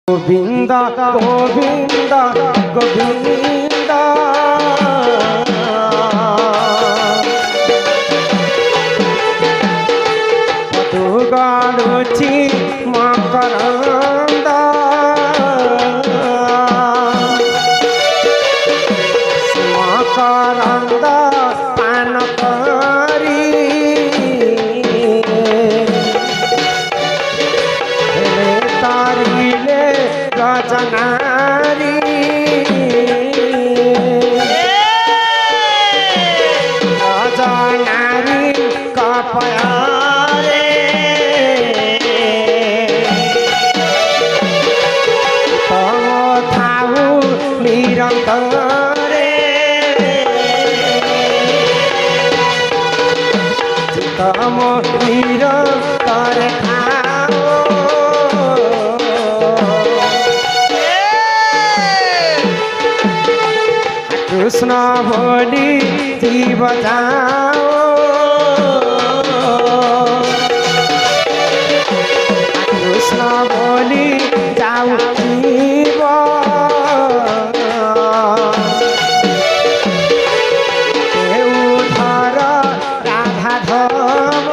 গোবিন্দ গোবিন্দ গোবিন্দ তু গালুছি মকরন্দ মকরন্দ পান করি তারিলে রজনারি রজনারি কপয়ারে তম থাউ নিরন্তরে তম নিরন্তরে कृष्ण बोली जीव जाओ कृष्ण बोली जाओ जीव देवधर राधा धम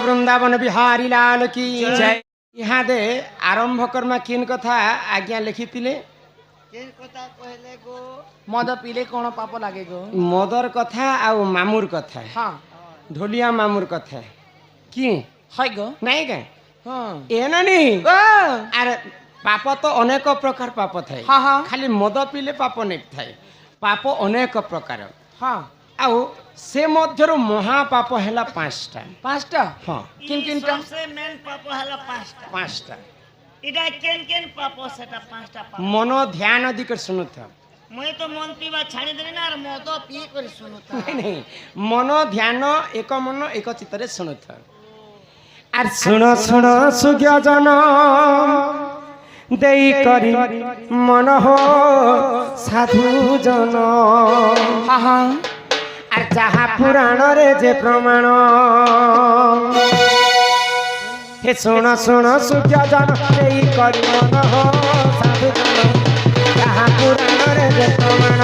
वृंदावन बिहारी लाल की जय। यहाँ दे आरंभ करमा किन कथा आज्ञा लिखी मद पीले कौन पाप लगे गो मदर कथा आउ मामुर कथा हाँ ढोलिया मामुर कथा कि है गो नहीं क्या हाँ ए नानी अरे पाप तो अनेक प्रकार पाप थाए हाँ हाँ खाली मद पीले पाप नहीं थाए पाप अनेक प्रकार हाँ आउ से मध्यरु महापाप हैला पांचटा पांचटा हां किन किनटा सबसे मेन पाप हैला पांचटा पांचटा इडा केन केन पाप सेटा पांचटा पाप मन ध्यान अधिक सुनुथा मैं तो मन पीवा छाड़ी देनी ना और मद पी कर सुनुथा नहीं नहीं मन ध्यान एक मन एक चित्तरे सुनुथा आर सुनो सुनो सुज्ञ जन देई करी मन हो साधु जन हां हां আর যাহা পুরাণরে যে প্রমাণ হে শোণ শোণ সূর্য জন এই করি মন হো সাধু জন যাহা পুরাণরে যে প্রমাণ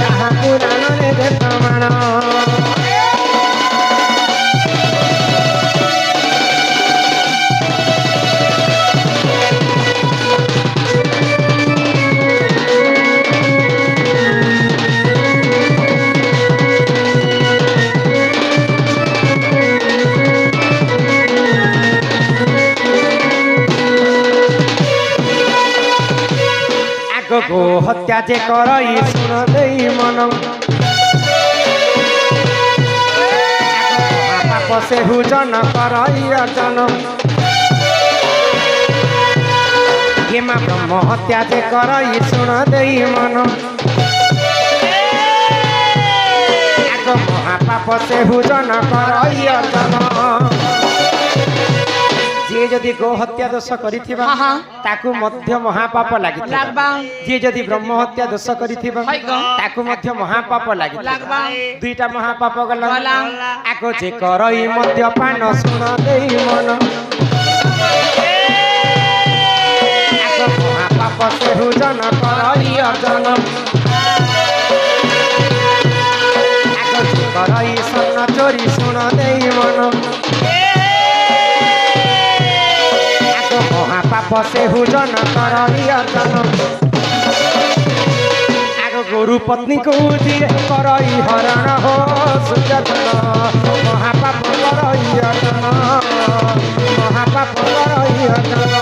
যাহা পুরাণরে যে প্রমাণ गो हत्या जे करई सुन देई मन पाप से हुजन करई अर्जन गेमा ब्रह्म हत्या जे करई सुन देई मन महापाप से हुजन करई अर्जन जे जदि गो हत्या दोष करिथिबा ताकु मध्य महापाप लागिथिबा जे जदि ब्रह्म हत्या दोष करिथिबा ताकु मध्य महापाप लागिथिबा दुईटा महापाप गला आको जे करई मध्य पान सुन देई मन आको महापाप से हुजन करई अर्जन आको जे करई सन चोरी सुन देई मन महापाप से हुजन करई अर्जन आग गुरु पत्नी को दिए करई हरण हो सुजन महापाप करई अर्जन महापाप करई अर्जन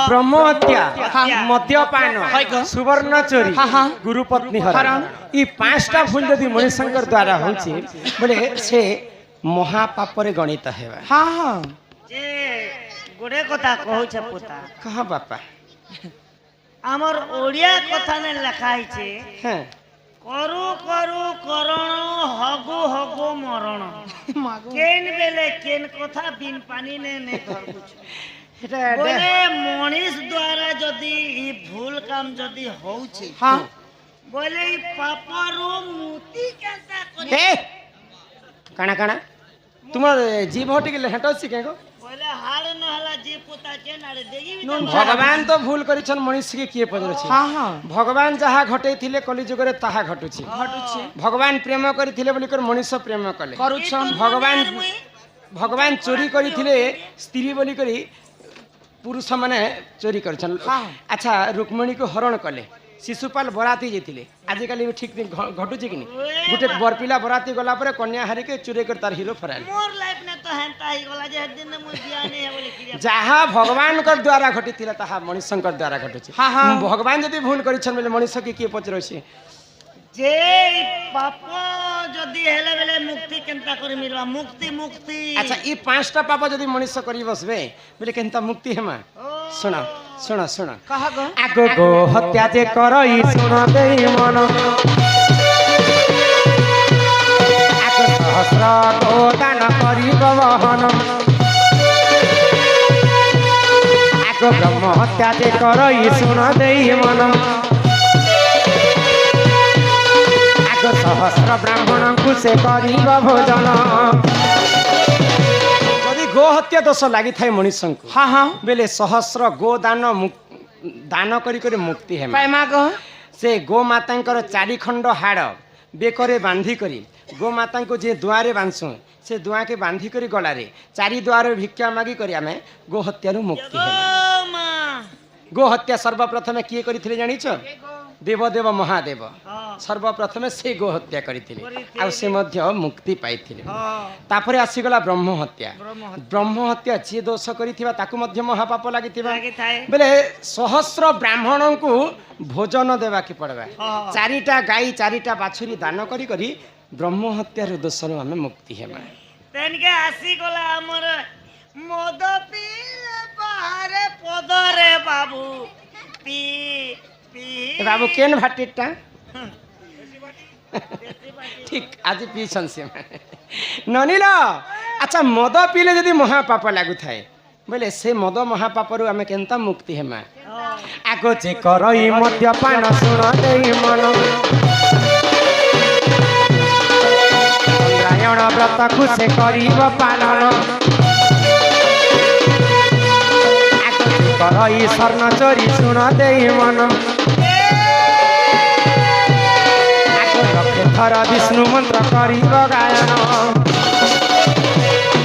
ब्रह्म हत्या मद्यपान सुवर्ण चोरी गुरु पत्नी हरण ई पांचटा भूल यदि मणिशंकर द्वारा होची बोले से महापापर गणित हेबा हां हां जे गोडे कथा कहू छ पुता कहा बापा हमर ओडिया कथा ने लिखाई छे हां करु करु करण हगु हगु मरण केन बेले केन कथा बिन पानी ने धरबु এটা बोले मनीष द्वारा जदी ई भूल काम जदी होउछे हां बोले ई पापरो मुक्ति कैसा करी ए काना काना तुम जीव हटी के हेटो सिके को बोले हार न हला जी पुता के नारे देगी भगवान तो भूल करिछन मनुष्य के किए पदर छी हां हां भगवान जहा घटे थिले कली जुग रे ताहा घटुछि भगवान प्रेम करिथिले बोली कर मनुष्य प्रेम कले करूछन भगवान चोरी करिथिले स्त्री बोली करी पुरुष माने चोरी करछन अच्छा रुक्मणी को हरण कले शिशुपाल बराती जेतिले आजिकल ठीक घटुछि कि गोटे बरपिला बराती गला पर कन्या हारी के चोरी कर तार हीरो फराल मोर लाइफ ने तो हेंता ही गला जे दिन मु बिया नै है बोले कि जहा भगवान कर द्वारा घटिथिला ताहा मनुष्य द्वारा घटुछि भगवान यदि भूल करिछन बोले मनुष्य के किए पचरछि जे पाप जदी हेले बेले मुक्ति केनता करी मिलवा मुक्ति मुक्ति अच्छा ई पांचटा पाप जदी मनुष्य करी बसबे बोले केनता मुक्ति हेमा सुना सुना सुना कहा गो आगो गो हत्या जे करई सुन देई मन आगो सहस्र गो दान करी बहन आगो ब्रह्म हत्या जे करई सुन देई मन सहस्र ब्राह्मण को से करिब भोजन यदि गो हत्या दोष लगी थाए मनुष्य को हाँ हाँ बेले सहस्र गो दान दान करी मुक्ति है से गो माता चारि खंड हाड़ बेकरे बांधी करी गो माता को जे दुआरे बांधसु से दुआ के बांधी करी गलारे चारि दुआरे भिक्षा मागी करी आमे गो हत्या मुक्ति है गो हत्या सर्वप्रथम किए करिथिले जानिछ देवदेव महादेव सर्वप्रथम से गो हत्या करथिले आ से मध्य मुक्ति पाइथिले तापरे आसीगला ब्रह्म हत्या जे दोष करिथिबा ताकु मध्य महापाप लागिथिबा बेले सहस्र ब्राह्मण को भोजन देवा के पड़बा चारिटा गाई चारिटा बाछुरी दान करी करी ब्रह्म हत्या रो दोष रो हमें मुक्ति हेबा तेन के आसीगला हमर मद पीले बाहर पदरे बाबू पी बाबू केन भाटीटा ठीक आज पीछन से ननील अच्छा मद पीले यदि महापाप लागू थाए बोले से मद महापाप रु आमे केनता मुक्ति हेमा आगो जे करई मद्यपान सुन देई मन नारायण व्रत को से करिब पालन आगो जे करई स्वर्ण चोरी सुन देई मन थर विष्णु मंत्र करिब गायन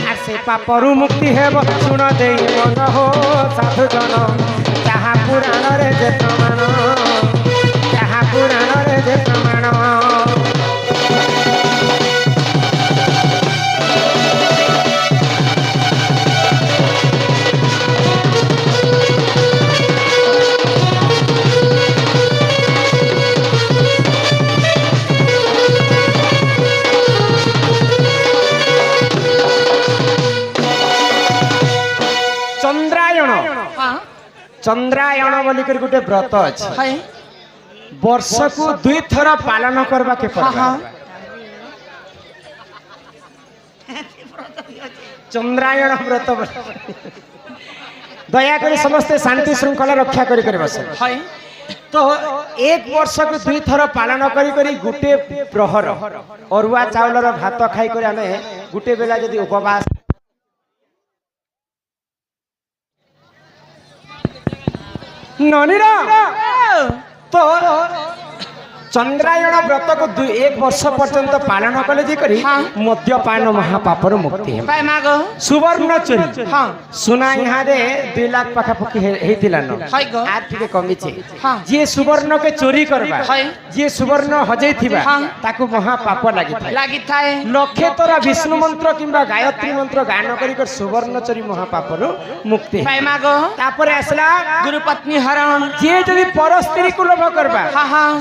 आ से पापरु मुक्ति हेब सुन देई मन हो साधु जन जहाँ पुराण रे जे प्रमाण जहाँ पुराण रे जे प्रमाण चंद्रायण बोली कर गोटे व्रत अच्छे वर्ष को 2 थर पालन करवा के पड़े चंद्रायण व्रत दया कर समस्ते शांति श्रृंखला रक्षा करी बस तो 1 वर्ष को 2 थर पालन करी गोटे प्रहर अरुआ चाउलर भात खाई कर आमे गोटे बेला यदि उपवास ननीरा तो चंद्रायण व्रत को 1 वर्ष पर्यंत पालन कले जे करी मद्यपान महापापर मुक्ति सुवर्ण चोरी सुना यहाँ रे 2 लाख पाखापाखि हेतिला न आर ठीक कमी छे जे सुवर्ण के चोरी करबा जे सुवर्ण हजै थिबा ताकू महापाप लागि थाए लक्षे तोरा विष्णु मंत्र किंबा गायत्री मंत्र गान करी कर सुवर्ण चोरी महापापर मुक्ति तापरे असला गुरु पत्नी हरण जे जदी पर स्त्री को लोभ करबा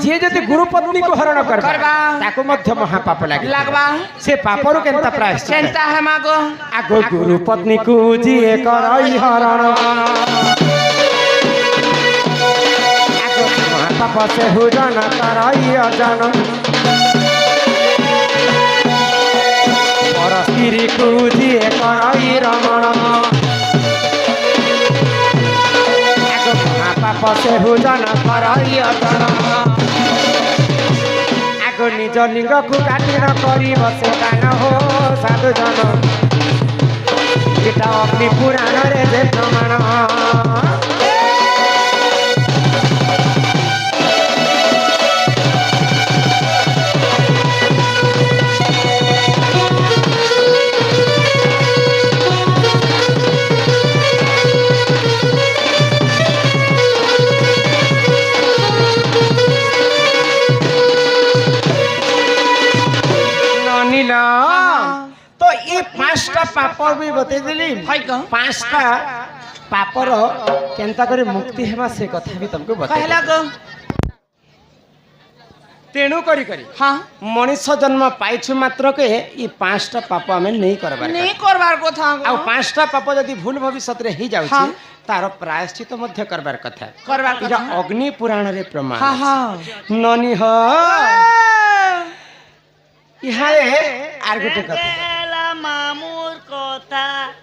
जे जदी गुरु पत्नी को हरण करबा ताको मध्य महापाप लागबा से पापरु केनता प्रायश्चित केनता है मागो आगो गुरु पत्नी को जिए करई हरण आगो महापाप से हुजन करई अजन पर स्त्री को जिए करई रमण आगो महापाप से हुजन करई अजन निज लिंग को काटी न करी बसे कान हो साधु जन गीता अग्नि पुराण रे जे प्रमाण तो ये 5टा पाप भी बते दिली 5टा पापर केनता करे मुक्ति हेबा से कथा भी तुमको बता तेणु करी मनुष्य जन्म पाइछु मात्र के ये 5टा पाप हमें नहीं करबार कथा आ 5टा पाप यदि भूल भविष्य रे ही जाउछि तार प्रायश्चित मध्य करबार कथा इरा अग्नि पुराण रे प्रमाण ननी हो यहाँ आर गोटे कथा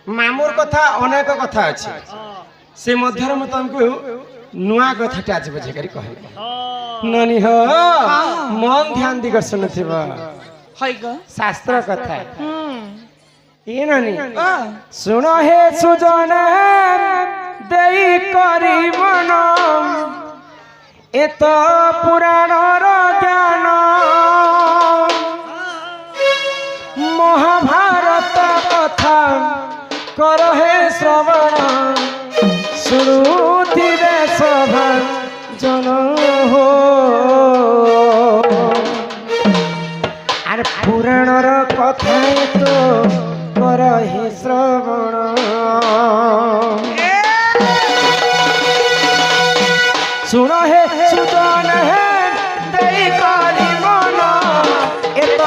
मामूर कथा अनेक कथा अच्छे से मध्य में तुमको नुआ कथा आज बजे करी कहले ननी हो मन ध्यान दी कर सुनथिबा शास्त्र कथा ये ननी सुनो हे सुजन देई करी मन एत पुराण ज्ञान महाभारत कथा कर हे श्रवण शुणुथिबे सभा जन हो आर पुराणर कथा तो कर हे श्रवण सुन हे सुजन हे देई करी मन एत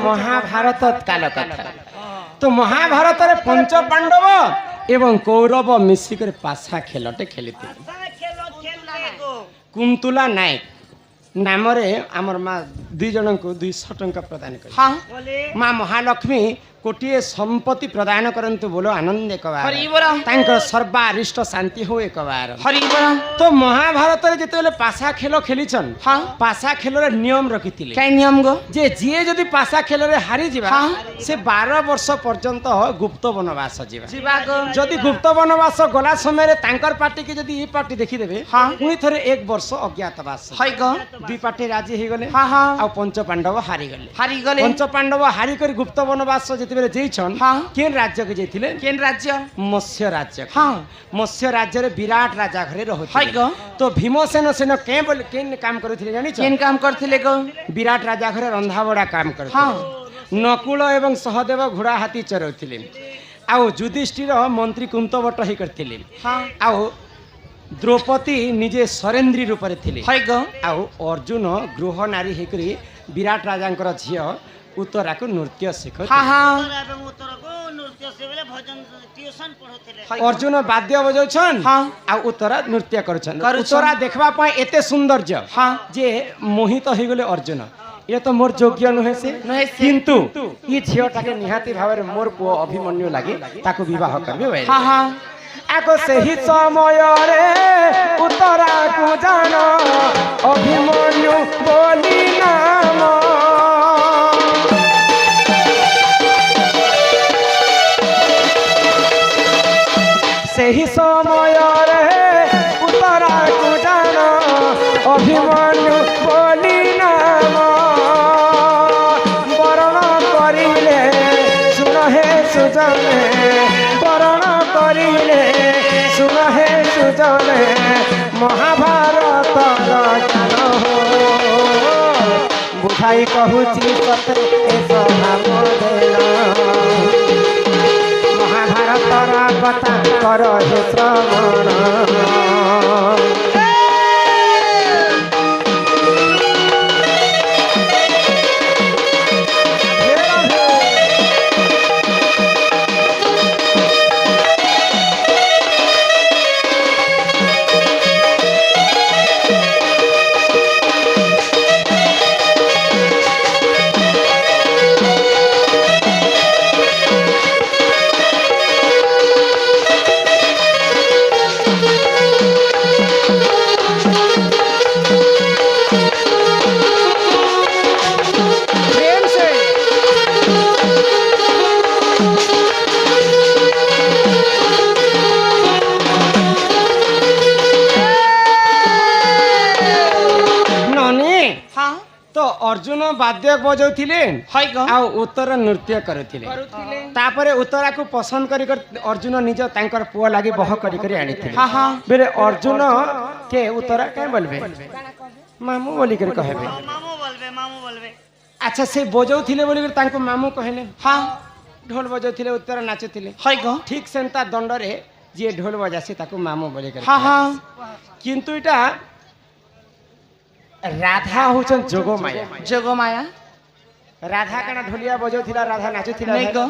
महाभारत काल कथा तो महाभारत रे पंच पांडव एवं कौरव मिसिक पाशा खेलटे खेली कुंतुला नायक नाम रे आमर माँ 2 जन को 200 टंका प्रदान कर माँ महालक्ष्मी कोटिए संपत्ति प्रदान करंतु बोलो आनंद एक बार सर्वारिष्ट शांति हो एक बार तो महाभारत रे जेते पासा खेल खेलीछन पासा खेल रे नियम रखिथिले काय नियम गो जे जिए जदी पासा खेल रे हारी जिबा से 12 वर्ष पर्यंत गुप्त वनवास जिबा जदी गुप्त वनवास गला समय रे तांकर पार्टी के जदी ई पार्टी देखि देबे पुनी थरे 1 वर्ष अज्ञातवास हाय गो दुई पार्टी राजी हे गले आ पंच पांडव हारी गले पंच पांडव हारी कर गुप्त वनवास जेतेबेले जेइछन केन राज्य के जेथिले केन राज्य मत्स्य राज्य मत्स्य राज्य रे विराट राजा घरे रहथिले तो भीमसेन सेन केन काम करथिले जानि छ केन काम करथिले गो विराट राजा घरे रंधा बडा काम करथिले नकुल एवं सहदेव घोड़ा हाथी चरौथिले आउ युधिष्ठिर मंत्री कुंतवट हे करथिले आउ द्रौपदी निजे सरेंद्री रूप रे थिले आउ अर्जुन गृह नारी हेकरी विराट राजांकर झियो उत्तरा को नृत्य सिख अर्जुन वाद्य बजाउछन आ उत्तरा नृत्य करछन उत्तरा देखबा पय एते सौंदर्य जे मोहित हो गले अर्जुन ये तो मोर योग्य नुहे से किंतु ई झियोटा के निहाती भाव मोर पु अभिमन्यु लागी ताको विवाह करबे आको सही समय रे उत्तरा को जानो अभिमन्यु बोली नाम सही समय रे उत्तरा को जानो अभिमन्यु बोली नाम वरण करिले सुन हे सुजने वरण करिले सुन हे सुजने महाभारत ज्ञान हो बुझाई कहूची सते महाभारत कथा कर हे श्रवण अर्जुन वाद्य बजाउथिले आ उत्तर नृत्य करुथिले तापरे उत्तरा को पसंद करी कर अर्जुन निज तांकर पुआ लागी बह करी करी आनिथिले बेले अर्जुन के उत्तरा के बोलबे मामू बोली कर कहबे मामू बोलबे अच्छा से बजाउथिले बोली कर तांको मामू कहले ढोल बजाउथिले उत्तरा नाचुथिले ठीक सेंता दंड रे जे ढोल बजासी ताको मामू बोली कर किंतु इटा राधा होचन जोगमाया राधा कना ढोलिया बजाउथिला राधा नाचुथिला नै गो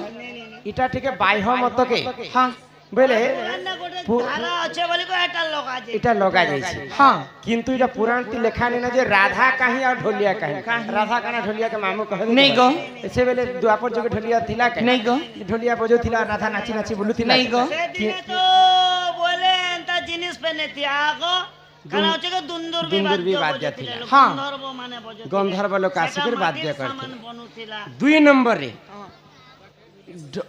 इटा ठीक बाह्य मत के बेले धारा अच्छे बोली को इटा लगा जाइछि किंतु इटा पुराण ती लेखा नै न जे राधा काहे आ ढोलिया काहे राधा कना ढोलिया के मामू कहे नै गो से बेले द्वापर जुग ढोलिया थिला के नै गो ढोलिया बजाउथिला राधा नाची नाची बोलुथिला नै गो बोले अंता जिनिस पे ने त्यागो दुंदुर वाद्य थिला गंधर्व लोक आसिकर वाद्य करथिला 2 नंबर रे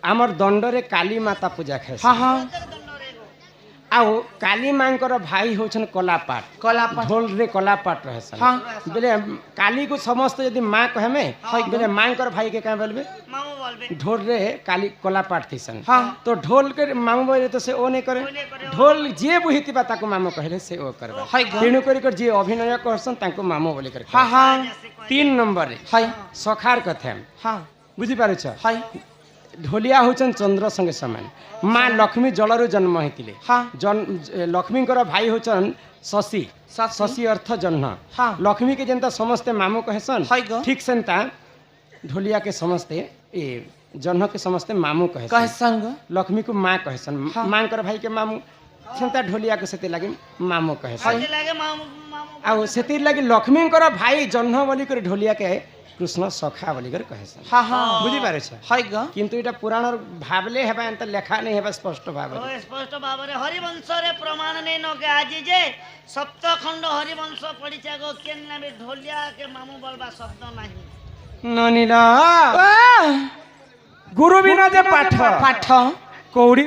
हमर दंड रे काली माता पूजा खाए आउ काली मांकर भाई होछन कलापाट ढोल रे कलापाट रहसन बेले काली को समस्त यदि मां कहमे बेले मांकर भाई के का बोलबे मामू बोलबे ढोल रे काली कलापाट थिसन तो ढोल के मामू बोले तो से ओ नै करे ढोल जे बुहितिबा ताको मामू कहले से ओ करबा तेनु करी कर जे अभिनय करसन ताको मामू बोले कर 3 नंबर रे सखार कथा बुझि पारु छ ढोलिया होचन चंद्र संगे समान मां लक्ष्मी जलरु जन्म हेतिले लक्ष्मी भाई होचन शशि अर्थ जन्म लक्ष्मी के जनता समस्ते मामू कहसन ठीक सेंता ढोलिया के समस्ते ए जन्म के समस्ते मामू कहसन लक्ष्मी को मां कहसन मां कर भाई के मामू सेंता ढोलिया के सेते लागे मामू कहसन आउ सेतिर लगी लक्ष्मींकर भाई जन्म बोली कर ढोलिया के कृष्ण सखा बोली कर कहे हां हां बुझी पारे छ हाय ग किंतु एटा पुराण भाबले हेबा अंत लेखा नहीं हेबा स्पष्ट भाव ओ स्पष्ट भाव रे हरिवंश रे प्रमाण नहीं न के आज जे सप्तखंड हरिवंश पड़ी छ गो केन ना बे ढोलिया के मामू बोलबा शब्द नहीं ननीला गुरु बिना जे पाठ पाठ कौड़ी